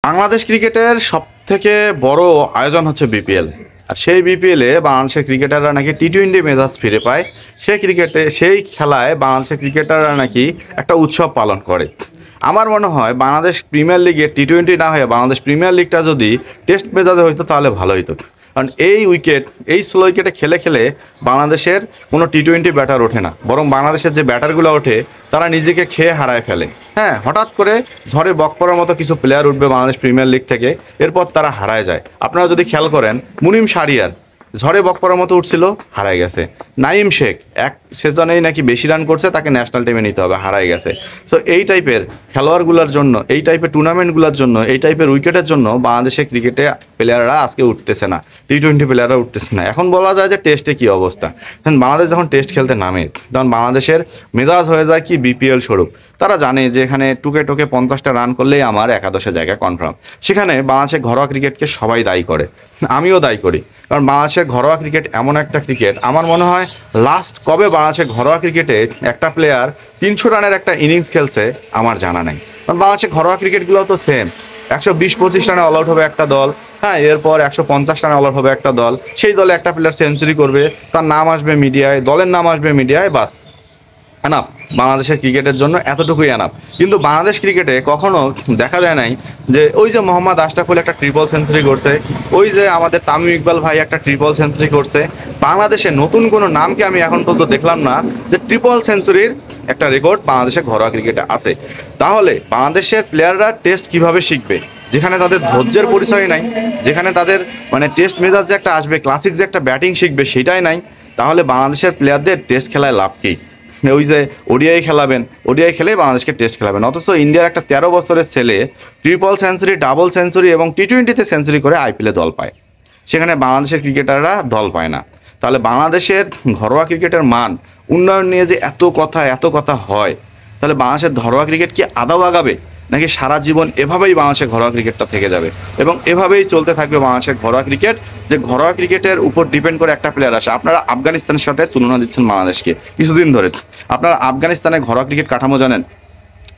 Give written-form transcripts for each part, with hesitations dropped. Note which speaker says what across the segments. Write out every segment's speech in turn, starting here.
Speaker 1: বাংলাদেশ ক্রিকেটের সবথেকে বড় আয়োজন হচ্ছে বিপিএল। আর সেই বিপিএলে বাংলাদেশের ক্রিকেটাররা নাকি টি-20 মেজাজ ফিরে পায়। সেই খেলায় বাংলাদেশের ক্রিকেটাররা নাকি একটা উৎসব পালন করে। আমার মনে হয় বাংলাদেশ প্রিমিয়ার লিগে টি-20 না হয়ে বাংলাদেশ প্রিমিয়ার লিগটা যদি টেস্ট মেজাজে হইতো তাহলে ভালো হতো। কারণ এই স্লো উইকেটে খেলে খেলে বাংলাদেশের কোনো টি-20 ব্যাটার ওঠে না, বরং বাংলাদেশের যে ব্যাটারগুলো ওঠে তারা নিজেকে খেয়ে হারায় ফেলে। হ্যাঁ, হঠাৎ করে ঝড়ে বক পড়ার মতো কিছু প্লেয়ার উঠবে বাংলাদেশ প্রিমিয়ার লিগ থেকে, এরপর তারা হারায় যায়। আপনারা যদি খেয়াল করেন, মুনিম শাহরিয়ার ঝড়ে বক পড়ার মতো উঠছিল, হারায় গেছে। নাইম শেখ এক সেজনেই নাকি বেশি রান করছে, তাকে ন্যাশনাল টিমে নিতে হবে, হারায় গেছে। সো এই টাইপের খেলোয়াড়গুলোর জন্য, এই টাইপের টুর্নামেন্টগুলোর জন্য, এই টাইপের উইকেটের জন্য বাংলাদেশের ক্রিকেটে প্লেয়াররা আজকে উঠতেছে না, টি-20 প্লেয়াররা উঠতেছে না। এখন বলা যায় যে টেস্টে কী অবস্থা। বাংলাদেশ যখন টেস্ট খেলতে নামে তখন বাংলাদেশের মেজাজ হয়ে যায় কি বিপিএল স্বরূপ। তারা জানে যে এখানে টুকে টুকে 50টা রান করলেই আমার একাদশের জায়গায় কনফার্ম। সেখানে বাংলাদেশের ঘরোয়া ক্রিকেটকে সবাই দায়ী করে, আমিও দায়ী করি। কারণ বাংলাদেশের ঘরোয়া ক্রিকেট এমন একটা ক্রিকেট, আমার মনে হয় লাস্ট কবে বাংলাদেশের ঘরোয়া ক্রিকেটে একটা প্লেয়ার 300 রানের একটা ইনিংস খেলছে আমার জানা নেই। কারণ বাংলাদেশের ঘরোয়া ক্রিকেটগুলো তো সেম, 120-25 রানে অল আউট হবে একটা দল, হ্যাঁ, এরপর 150 রানে অল আউট হবে একটা দল, সেই দলে একটা প্লেয়ার সেঞ্চুরি করবে, তার নাম আসবে মিডিয়ায়, দলের নাম আসবে মিডিয়ায়, বাস এনাফ। বাংলাদেশের ক্রিকেটের জন্য এতটুকুই এনাফ। কিন্তু বাংলাদেশ ক্রিকেটে কখনো দেখা যায় নাই যে ওই যে মোহাম্মদ আশরাফুল একটা ট্রিপল সেঞ্চুরি করছে, ওই যে আমাদের তামিম ইকবাল ভাই একটা ট্রিপল সেঞ্চুরি করছে। বাংলাদেশে নতুন কোনো নামকে আমি এখন পর্যন্ত দেখলাম না যে ট্রিপল সেঞ্চুরির একটা রেকর্ড বাংলাদেশের ঘরোয়া ক্রিকেটে আছে। তাহলে বাংলাদেশের প্লেয়াররা টেস্ট কিভাবে শিখবে, যেখানে তাদের ধৈর্যের পরিচয় নাই, যেখানে তাদের মানে টেস্ট মেজাজ যে একটা আসবে, ক্লাসিক যে একটা ব্যাটিং শিখবে সেটাই নাই। তাহলে বাংলাদেশের প্লেয়ারদের টেস্ট খেলায় লাভ কী? ওই যে ওডিআই খেলাবেন, ওডিআই খেলেই বাংলাদেশকে টেস্ট খেলাবেন, অথচ ইন্ডিয়ার একটা 13 বছরের ছেলে ট্রিপল সেঞ্চুরি, ডাবল সেঞ্চুরি এবং টি-20তে সেঞ্চুরি করে আইপিএলে দল পায়, সেখানে বাংলাদেশের ক্রিকেটাররা দল পায় না। তাহলে বাংলাদেশের ঘরোয়া ক্রিকেটের মান উন্নয়ন নিয়ে যে এত কথা হয়, তাহলে বাংলাদেশের ঘরোয়া ক্রিকেট কি আদৌ আগাবে, নাকি সারা জীবন এভাবেই বাংলাদেশের ঘরোয়া ক্রিকেটটা থেকে যাবে এবং এভাবেই চলতে থাকবে বাংলাদেশের ঘরোয়া ক্রিকেট? যে ঘরোয়া ক্রিকেটের উপর ডিপেন্ড করে একটা প্লেয়ার আসে। আপনারা আফগানিস্তানের সাথে তুলনা দিচ্ছেন বাংলাদেশকে কিছুদিন ধরে। আপনারা আফগানিস্তানের ঘরোয়া ক্রিকেট কাঠামো জানেন?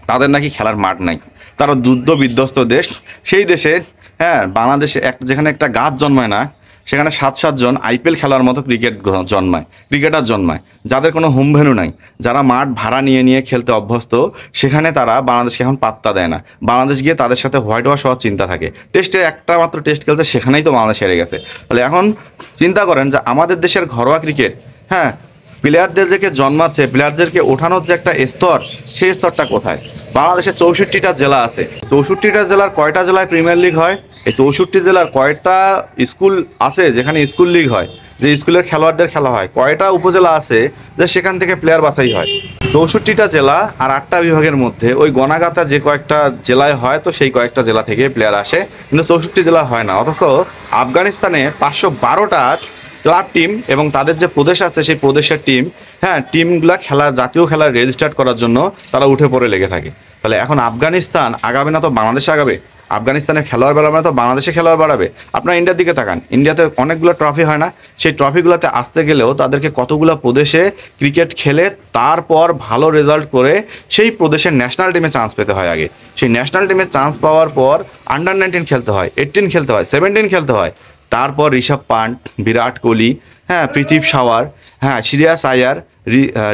Speaker 1: তাদের নাকি খেলার মাঠ নাই, তারা যুদ্ধ বিধ্বস্ত দেশ। সেই দেশে, হ্যাঁ, বাংলাদেশে যেখানে একটা গাছ জন্মায় না, সেখানে 7-7 জন আইপিএল খেলার মতো ক্রিকেটার জন্মায়, যাদের কোনো হোম ভেন্যু নাই, যারা মাঠ ভাড়া নিয়ে নিয়ে খেলতে অভ্যস্ত। সেখানে তারা বাংলাদেশকে এখন পাত্তা দেয় না। বাংলাদেশ গিয়ে তাদের সাথে হোয়াইট ওয়াশ হওয়ার চিন্তা থাকে। টেস্টে একটা মাত্র টেস্ট খেলতে, সেখানেই তো বাংলাদেশ হেরে গেছে। তাহলে এখন চিন্তা করেন যে আমাদের দেশের ঘরোয়া ক্রিকেট, হ্যাঁ, প্লেয়ারদেরকে জন্মাচ্ছে, প্লেয়ারদেরকে ওঠানোর যে একটা স্তর, সেই স্তরটা কোথায়? বাংলাদেশে 64টা জেলা আছে। 64টা জেলার কয়টা জেলায় প্রিমিয়ার লিগ হয়? এই 64 জেলার কয়টা স্কুল আছে যেখানে স্কুল লিগ হয়, যে স্কুলের খেলোয়াড়দের খেলা হয়? কয়টা উপজেলা আছে যে সেখান থেকে প্লেয়ার বাছাই হয়? 64টা জেলা আর 8টা বিভাগের মধ্যে ওই গণাগাতা যে কয়েকটা জেলায় হয়, তো সেই কয়েকটা জেলা থেকে প্লেয়ার আসে, কিন্তু 64 জেলা হয় না। অথচ আফগানিস্তানে 512টা ক্লাব টিম এবং তাদের যে প্রদেশ আছে সেই প্রদেশের টিম, হ্যাঁ, টিমগুলা জাতীয় খেলা রেজিস্টার করার জন্য তারা উঠে পড়ে লেগে থাকে। তাহলে এখন আফগানিস্তান আগাবে না তো বাংলাদেশে আগাবে? আফগানিস্তানের খেলোয়াড় বাড়াবে না তো বাংলাদেশে খেলোয়াড় বাড়াবে? আপনারা ইন্ডিয়ার দিকে তাকান, ইন্ডিয়াতে অনেকগুলো ট্রফি হয় না? সেই ট্রফিগুলোতে আসতে গেলেও তাদেরকে কতগুলো প্রদেশে ক্রিকেট খেলে তারপর ভালো রেজাল্ট করে সেই প্রদেশের ন্যাশনাল টিমে চান্স পেতে হয় আগে। সেই ন্যাশনাল টিমে চান্স পাওয়ার পর আন্ডার-19 খেলতে হয়, 18 খেলতে হয়, 17 খেলতে হয়, তারপর ঋষভ পান্ট, বিরাট কোহলি, হ্যাঁ, পৃথিবী শাওয়ার, হ্যাঁ, শ্রেয়াস আয়ার,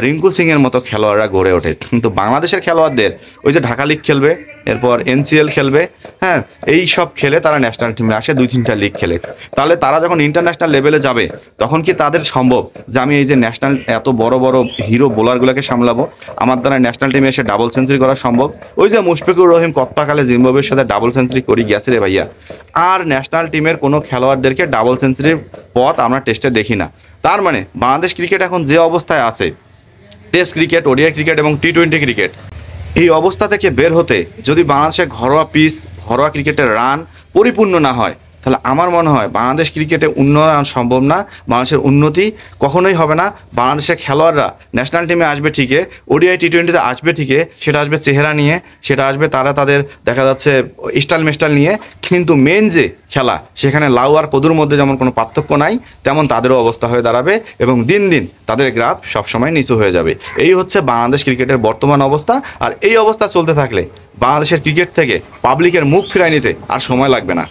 Speaker 1: রিঙ্কু সিংয়ের মতো খেলোয়াড়রা গড়ে ওঠে। কিন্তু বাংলাদেশের খেলোয়াড়দের ওই যে ঢাকা লিগ খেলবে, এরপর এনসিএল খেলবে, হ্যাঁ, এই সব খেলে তারা ন্যাশনাল টিমে আসে, 2-3টা লিগ খেলে। তাহলে তারা যখন ইন্টারন্যাশনাল লেভেলে যাবে তখন কি তাদের সম্ভব যে আমি এই যে ন্যাশনাল এত বড় বড় হিরো বোলারগুলোকে সামলাবো, আমার দ্বারা ন্যাশনাল টিমে এসে ডাবল সেঞ্চুরি করা সম্ভব? ওই যে মুশফিকুর রহিম কত্তাকালে জিম্বাবুয়ের সাথে ডাবল সেঞ্চুরি করে গেছে রে ভাইয়া। আর ন্যাশনাল টিমের কোনো খেলোয়াড়দেরকে ডাবল সেঞ্চুরির পথ আমরা টেস্টে দেখি না। তার মানে বাংলাদেশ ক্রিকেট এখন যে অবস্থায় আছে, টেস্ট ক্রিকেট, ওডিআই ক্রিকেট এবং টি-20 ক্রিকেট, এই অবস্থা থেকে বের হতে যদি বাংলাদেশের ঘরোয়া ক্রিকেটের রান পরিপূর্ণ না হয়, তাহলে আমার মনে হয় বাংলাদেশ ক্রিকেটে উন্নয়ন সম্ভব না, বাংলাদেশের উন্নতি কখনোই হবে না। বাংলাদেশের খেলোয়াড়রা ন্যাশনাল টিমে আসবে ঠিকই, ওডিআই টি20তে আসবে ঠিকই, সেটা আসবে চেহারা নিয়ে, সেটা আসবে তারা তাদের দেখা যাচ্ছে স্টাইল মেস্টাইল নিয়ে, কিন্তু মেন যে খেলা সেখানে লাউ আর কদুর মধ্যে যেমন কোনো পার্থক্য নাই, তেমন তাদেরও অবস্থা হয়ে দাঁড়াবে এবং দিন দিন তাদের গ্রাফ সবসময় নিচু হয়ে যাবে। এই হচ্ছে বাংলাদেশ ক্রিকেটের বর্তমান অবস্থা। আর এই অবস্থা চলতে থাকলে বাংলাদেশের ক্রিকেট থেকে পাবলিকের মুখ ফিরায় নিতে আর সময় লাগবে না।